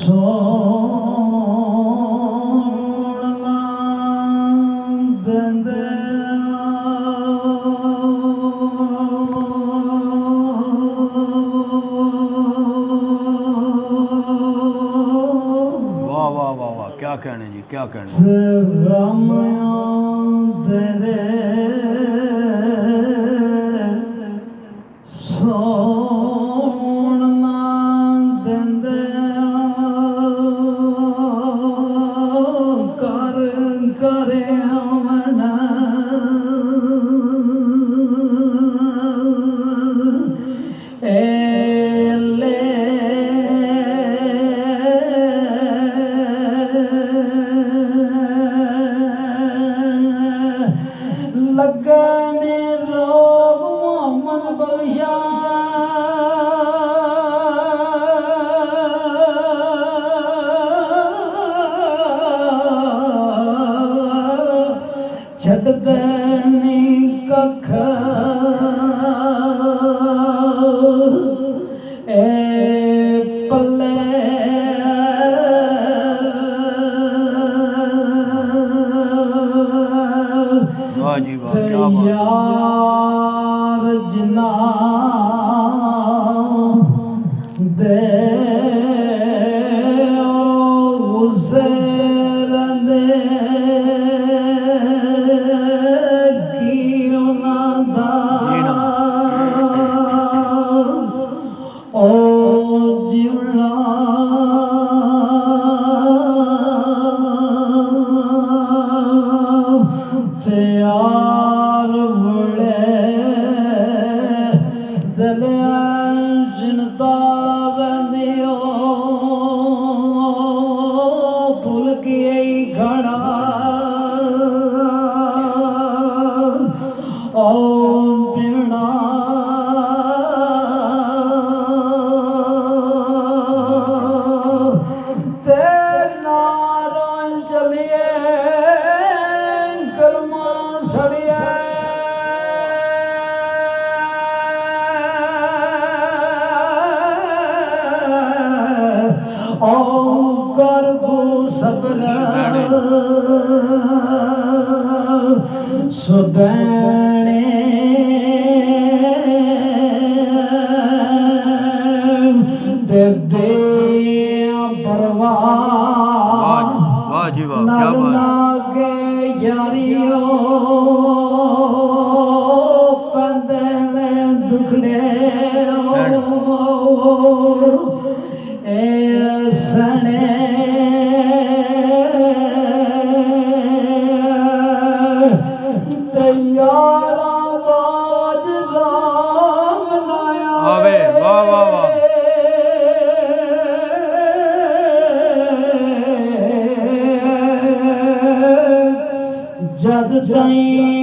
ਸੋਣਾ ਦਿੰਦੇ वाह वाह वाह वाह, क्या कहने जी, क्या कहने। लगने लोग मोहम्मद बख्शा छड़ देनी कख ए पल्ले वाह जी वाह, क्या बात। यार जिना दे गुज़रंदे की उन्हां दा ओ जिवना प्यार बड़े दलिया जिनदार दियो भूल के खड़ा ओ पीना तेरा रोज चलिए कर्मा सड़िया ओ कर गो सब्र सुदने देवे परवाह वाह जी वाह, क्या बात। लागे यारियो पंदले दुखड़े ए सने तैयारा बाज राम नाया आवे, वाह वाह वाह। जद ताईं